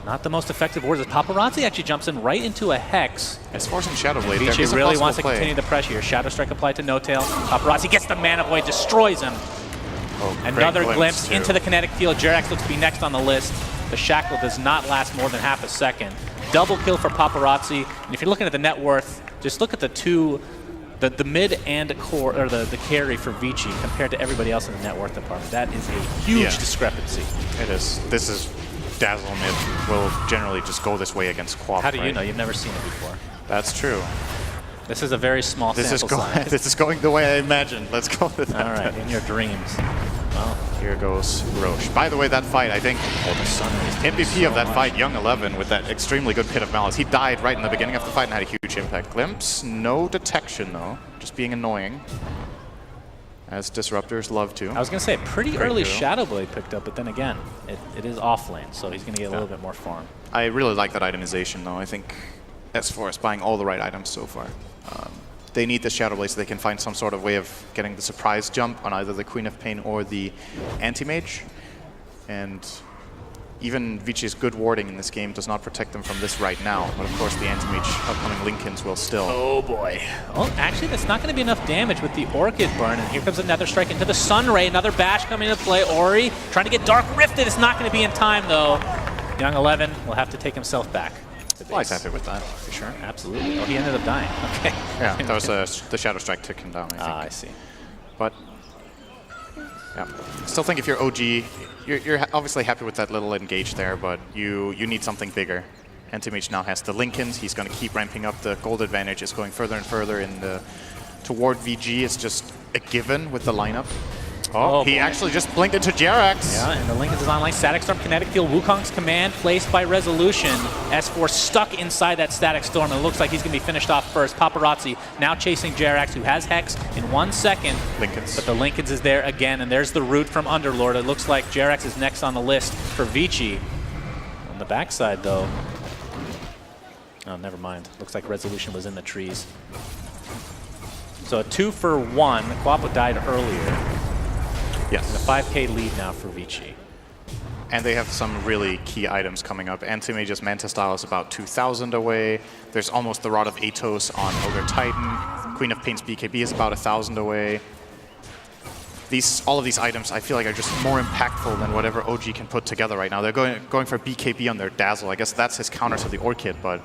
Not the most effective wards. Paparazzi actually jumps in right into a Hex. It's forcing Shadow Blade. Vici really wants to continue the pressure here. Shadow Strike applied to No Tail. Paparazzi gets the Mana Void, destroys him. Oh, Another glimpse too. into the kinetic field. Jarex looks to be next on the list. The Shackle does not last more than half a second. Double kill for Paparazzi. And if you're looking at the net worth, just look at the mid and core, or the carry for Vici compared to everybody else in the net worth department. That is a huge discrepancy. It is. This is Dazzle mid will generally just go this way against Quap. How do you right? know? You've never seen it before. That's true. This is a very small sample size. This is going the way I imagined. Let's go with that. All right, in your dreams. Well, here goes Roche. By the way, that fight, I think the Sunrays did MVP so of that much. fight, Young 11, with that extremely good Pit of Malice. He died right in the beginning of the fight and had a huge impact. Glimpse, no detection though, just being annoying. As Disruptors love to. I was going to say, pretty Great early hero. Shadow Blade picked up, but then again, it is off lane, so he's going to get a little bit more farm. I really like that itemization though. I think S4 is buying all the right items so far. They need the Shadow Blade so they can find some sort of way of getting the surprise jump on either the Queen of Pain or the Anti-Mage. And even Vici's good warding in this game does not protect them from this right now. But of course the Anti-Mage upcoming Lincolns will still. Oh boy. Well, actually, that's not going to be enough damage with the Orchid burn. And here comes another strike into the Sunray. Another bash coming into play. Ori trying to get Dark Rifted. It's not going to be in time, though. Young 11 will have to take himself back. I was happy with that, for sure. Absolutely. Oh, he ended up dying. Okay. Yeah, that was the Shadow Strike took him down, I think. I see. But, yeah. Still think if you're OG, you're obviously happy with that little engage there, but you need something bigger. Anti-Mage now has the Lincolns. He's going to keep ramping up. The gold advantage is going further and further toward VG. It's just a given with the lineup. Oh, he actually just blinked into Jarex. Yeah, and the Lincolns is online. Static Storm, Kinetic Field, Wukong's command placed by Resolution. S4 stuck inside that Static Storm, and it looks like he's going to be finished off first. Paparazzi now chasing Jarex, who has Hex in 1 second. Lincolns. But the Lincolns is there again, and there's the root from Underlord. It looks like Jarex is next on the list for Vici. On the backside, though. Oh, never mind. Looks like Resolution was in the trees. So a 2-for-1. Quapo died earlier. Yes. And a 5k lead now for Vici. And they have some really key items coming up. Anti-Mage's Manta Style is about 2,000 away. There's almost the Rod of Atos on Ogre Titan. Queen of Pain's BKB is about 1,000 away. All of these items, I feel like, are just more impactful than whatever OG can put together right now. They're going for BKB on their Dazzle. I guess that's his counter to the Orchid, but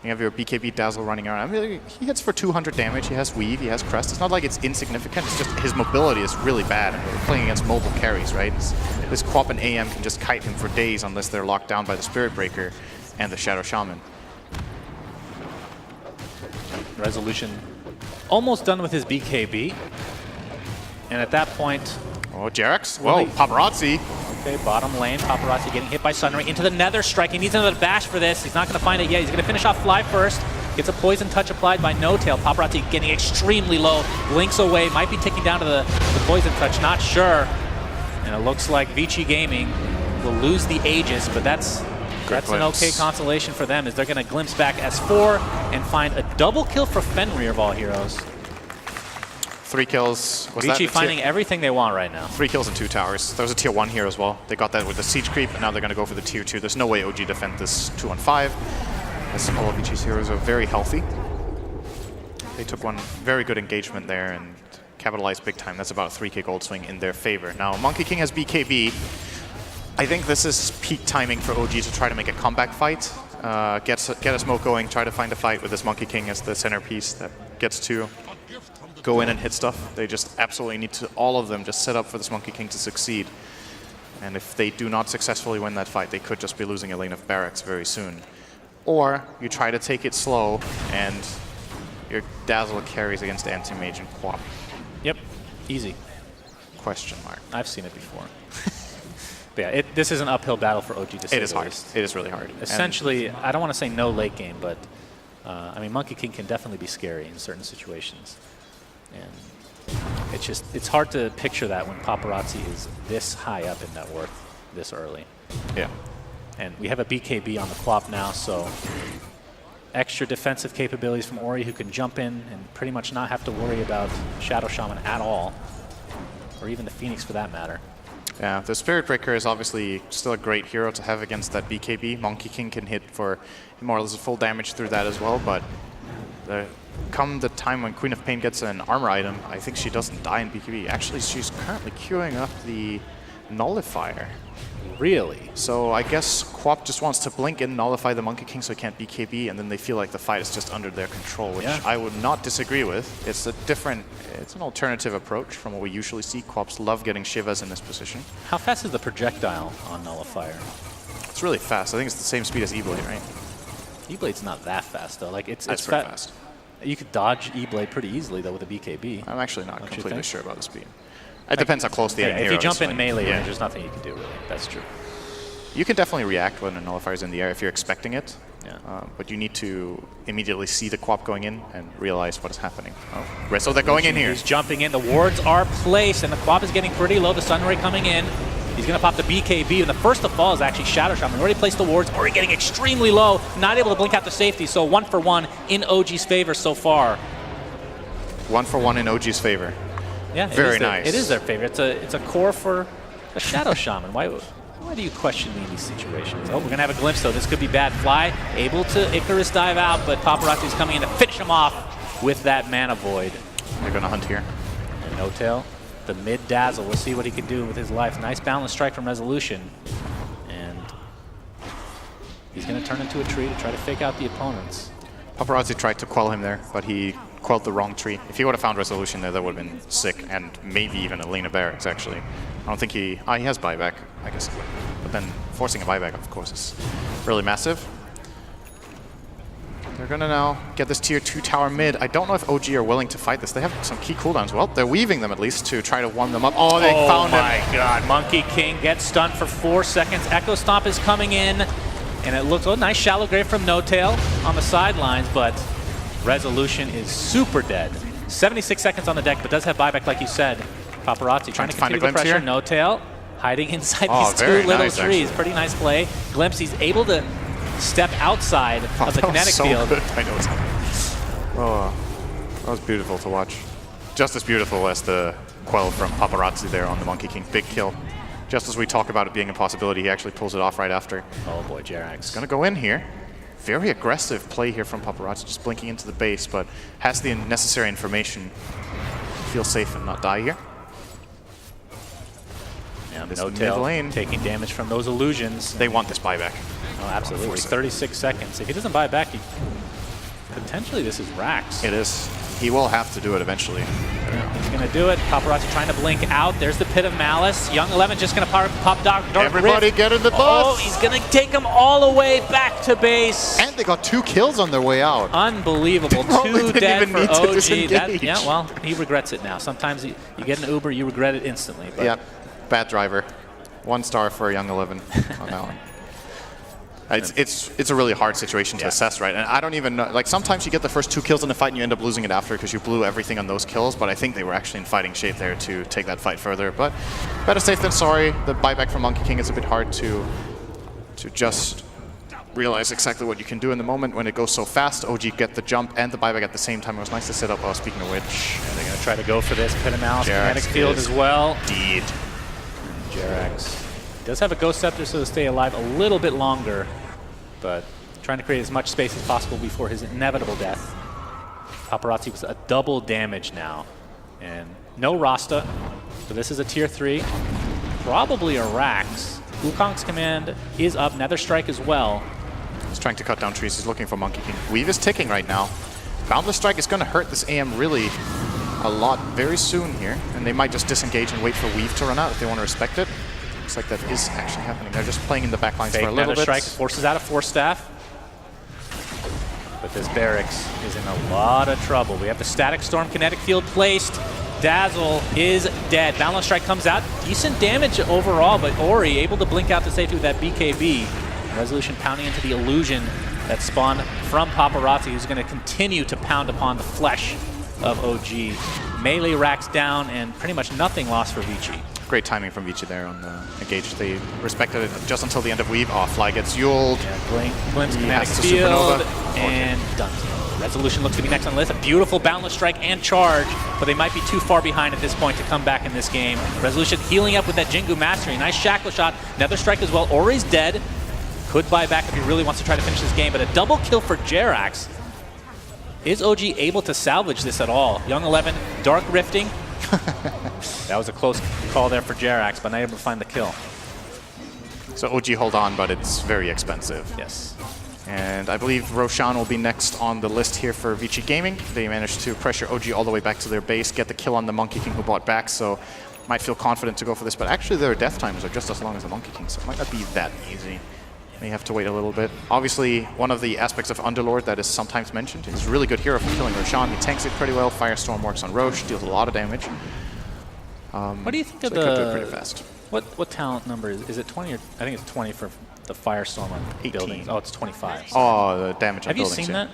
you have your BKB Dazzle running around. I mean, he hits for 200 damage. He has Weave. He has Crest. It's not like it's insignificant. It's just his mobility is really bad. And we're playing against mobile carries, right? This Quap and AM can just kite him for days unless they're locked down by the Spirit Breaker and the Shadow Shaman. Resolution almost done with his BKB. And at that point... Oh, Jarex. Whoa, Paparazzi. Okay, bottom lane. Paparazzi getting hit by Sunray into the Nether Strike. He needs another bash for this. He's not going to find it yet. He's going to finish off Fly first. Gets a Poison Touch applied by No Tail. Paparazzi getting extremely low. Blinks away. Might be ticking down to the Poison Touch. Not sure. And it looks like Vici Gaming will lose the Aegis, but that's an okay consolation for them, as they're going to glimpse back S4 and find a double kill for Fenrir of all heroes. 3 kills. Vici finding everything they want right now. 3 kills and 2 towers. There was a tier 1 here as well. They got that with the Siege Creep, and now they're going to go for the tier 2. There's no way OG defend this 2-on-5, as all of Vici's heroes are very healthy. They took one very good engagement there and capitalized big time. That's about a 3k gold swing in their favor. Now, Monkey King has BKB. I think this is peak timing for OG to try to make a comeback fight. Get a smoke going, try to find a fight with this Monkey King as the centerpiece that gets to go in and hit stuff. They just absolutely need to, all of them, just set up for this Monkey King to succeed. And if they do not successfully win that fight, they could just be losing a lane of barracks very soon. Or you try to take it slow and your Dazzle carries against Anti-Mage and Quap. Yep, easy. Question mark. I've seen it before. Yeah, this is an uphill battle for OG to say It is the hard. least. It is really hard. Essentially, I don't want to say no late game, but I mean, Monkey King can definitely be scary in certain situations. And it's hard to picture that when Paparazzi is this high up in net worth this early. Yeah. And we have a BKB on the Quap now, so extra defensive capabilities from Ori, who can jump in and pretty much not have to worry about Shadow Shaman at all, or even the Phoenix for that matter. Yeah, the Spirit Breaker is obviously still a great hero to have against that BKB. Monkey King can hit for more or less full damage through that as well, but come the time when Queen of Pain gets an armor item, I think she doesn't die in BKB. Actually, she's currently queuing up the Nullifier. Really? So I guess Quap just wants to blink and nullify the Monkey King so he can't BKB, and then they feel like the fight is just under their control, which I would not disagree with. It's an alternative approach from what we usually see. Quaps love getting Shivas in this position. How fast is the projectile on Nullifier? It's really fast. I think it's the same speed as E-Blade, right? E-Blade's not that fast, though. Like it's pretty fast. You could dodge E-Blade pretty easily, though, with a BKB. I'm actually not completely sure about the speed. It depends how close the enemy If hero you jump is. in melee, there's nothing you can do, really. That's true. You can definitely react when a Nullifier is in the air if you're expecting it. Yeah. But you need to immediately see the Quap going in and realize what is happening. Oh, so they're going in here. He's jumping in. The wards are placed, and the Quap is getting pretty low. The Sunray coming in. He's going to pop the BKB, and the first to fall is actually Shadow Shaman. Already placed the wards, already getting extremely low, not able to blink out the safety, so 1 for 1 in OG's favor so far. 1 for 1 in OG's favor. Yeah, very nice. It is their favorite. It's a core for a Shadow Shaman. Why do you question me in these situations? Oh, we're going to have a glimpse, though. This could be bad. Fly able to Icarus dive out, but Paparazzi's coming in to finish him off with that Mana Void. They're going to hunt here. And No Tail, the mid dazzle. We'll see what he can do with his life. Nice balance strike from Resolution. And he's going to turn into a tree to try to fake out the opponents. Paparazzi tried to quell him there, but he quelled the wrong tree. If he would have found Resolution there, that would have been sick, and maybe even a Lena Barracks, actually. I don't think he has buyback, I guess. But then forcing a buyback, of course, is really massive. They're going to now get this tier 2 tower mid. I don't know if OG are willing to fight this. They have some key cooldowns. Well, they're weaving them at least to try to warm them up. Oh, they found him. Oh my god. Monkey King gets stunned for 4 seconds. Echo Stomp is coming in. And it looks, nice shallow grave from No Tail on the sidelines, but Resolution is super dead. 76 seconds on the deck, but does have buyback, like you said. Paparazzi trying to find a continue the glimpse pressure. here. No Tail hiding inside these two very little nice, trees. actually. Pretty nice play. Glimpse, he's able to step outside of the That was kinetic so field. good. I know it's that was beautiful to watch. Just as beautiful as the quell from Paparazzi there on the Monkey King. Big kill. Just as we talk about it being a possibility, he actually pulls it off right after. Oh boy, Jerax. He's going to go in here. Very aggressive play here from Paparazzi, just blinking into the base, but has the necessary information. Feel safe and not die here. Yeah, This No mid Tail lane. taking damage from those illusions. They want this buyback. Oh, absolutely. Force it. 36 seconds. If he doesn't buy back, potentially this is Rax. It is. He will have to do it eventually. He's going to do it. Paparazzi trying to blink out. There's the Pit of Malice. Young 11 just going to pop Dark Everybody Rift. get in the bus! Oh, he's going to take them all the way back to base. And they got 2 kills on their way out. Unbelievable. Probably 2 didn't dead even for need to OG. disengage. Yeah, well, he regrets it now. Sometimes you get an Uber, you regret it instantly. But Yep. Bad driver. 1 star for Young 11 on that one. It's a really hard situation to assess, right? And I don't even know. Like, sometimes you get the first 2 kills in the fight and you end up losing it after because you blew everything on those kills. But I think they were actually in fighting shape there to take that fight further. But better safe than sorry. The buyback from Monkey King is a bit hard to just realize exactly what you can do in the moment when it goes so fast. OG get the jump and the buyback at the same time. It was nice to set up. Speaking of which, yeah, they're going to try to go for this. Pit of Malice, Jerax kinetic field is as well. dead. Jerax does have a Ghost Scepter, so to stay alive a little bit longer, but trying to create as much space as possible before his inevitable death. Paparazzi was a double damage now, and no Rasta, so this is a tier 3, probably a Rax. Wukong's command is up, Nether Strike as well. He's trying to cut down trees. He's looking for Monkey King. Weave is ticking right now. Boundless Strike is going to hurt this AM really a lot very soon here, and they might just disengage and wait for Weave to run out if they want to respect it. Looks like that is actually happening. They're just playing in the back lines for a little bit. Strike forces out a Force Staff. But this Barracks is in a lot of trouble. We have the Static Storm kinetic field placed. Dazzle is dead. Balance Strike comes out. Decent damage overall, but Ori able to blink out to safety with that BKB. Resolution pounding into the illusion that spawned from Paparazzi, who's going to continue to pound upon the flesh of OG. Melee racks down, and pretty much nothing lost for Vici. Great timing from Vici there on the engage. They respected it just until the end of weave. Oh, Fly gets Yuled. Yeah, glimpse He kinetic has to field, supernova. and done. Resolution looks to be next on the list. A beautiful Boundless Strike and charge, but they might be too far behind at this point to come back in this game. Resolution healing up with that Jingu Mastery. Nice Shackle shot. Another strike as well. Ori's dead. Could buy back if he really wants to try to finish this game, but a double kill for Jerax. Is OG able to salvage this at all? Young 11, Dark Rifting. That was a close call there for Jerax, but not able to find the kill. So OG hold on, but it's very expensive. Yes. And I believe Roshan will be next on the list here for Vici Gaming. They managed to pressure OG all the way back to their base, get the kill on the Monkey King who bought back, so might feel confident to go for this. But actually their death times are just as long as the Monkey King, so it might not be that easy. May have to wait a little bit. Obviously, one of the aspects of Underlord that is sometimes mentioned is really good hero for killing Roshan. He tanks it pretty well. Firestorm works on Roche, deals a lot of damage. What do you think So of they could do it the... pretty fast. What talent number is it 20 or... I think it's 20 for the Firestorm on 18. buildings. Oh, it's 25. Oh, the damage on Have you buildings. seen yeah. that?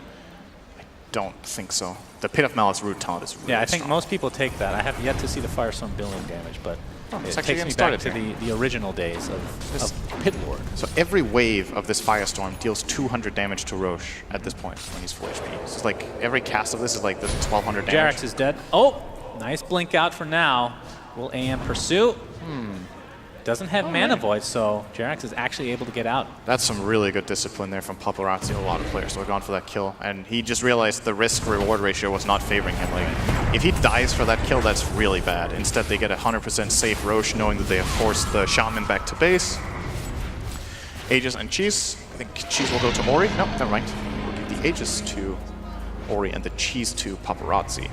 Don't think so. The Pit of Malice root talent is really Yeah, I think strong. most people take that. I have yet to see the Firestorm building damage, but it's it actually takes me getting back to started the original days of Pit Lord. So every wave of this Firestorm deals 200 damage to Roche at this point when he's full HP. So it's like every cast of this is like the 1200 damage. Jerax is dead. Oh, nice blink out for now. Will AM pursue? Doesn't have Mana Void, so Jerax is actually able to get out. That's some really good discipline there from Paparazzi. A lot of players have gone for that kill, and he just realized the risk-reward ratio was not favoring him. Like, if he dies for that kill, that's really bad. Instead, they get a 100% safe Roche, knowing that they have forced the Shaman back to base. Aegis and Cheese. I think Cheese will go to Ori. No, never mind. We'll give the Aegis to Ori and the Cheese to Paparazzi.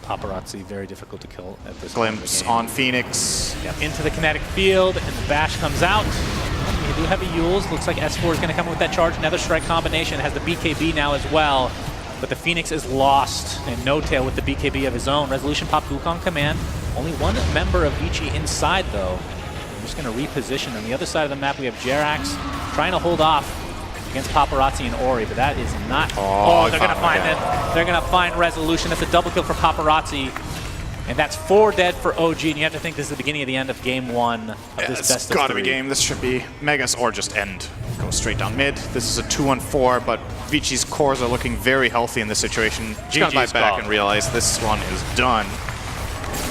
Paparazzi, very difficult to kill at this point of the Glimpse game. on Phoenix. Yep, into the kinetic field, and the bash comes out. We do have a Yules. Looks like S4 is going to come with that charge. Another strike combination. Has the BKB now as well. But the Phoenix is lost, and No Tail with the BKB of his own. Resolution pop Wukong command. Only one member of Vici inside, though. I'm just going to reposition. On the other side of the map, we have Jerax trying to hold off against Paparazzi and Ori, but that is not... Oh, they're going to find it. They're going to find Resolution. That's a double kill for Paparazzi. And that's 4 dead for OG, and you have to think this is the beginning of the end of game 1 of this It's best of gotta 3. be game. This should be Megas or just end. Go straight down mid. This is a 2-on-4, but Vici's cores are looking very healthy in this situation. Just gotta buy GG's back call. and realize this one is done.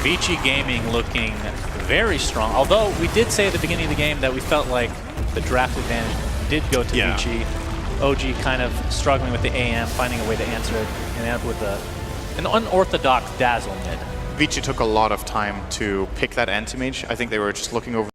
Vici Gaming looking very strong. Although we did say at the beginning of the game that we felt like the draft advantage did go to Yeah. Vici. OG kind of struggling with the AM, finding a way to answer it, and end up with an unorthodox Dazzle mid. Vici took a lot of time to pick that anti-mage. I think they were just looking over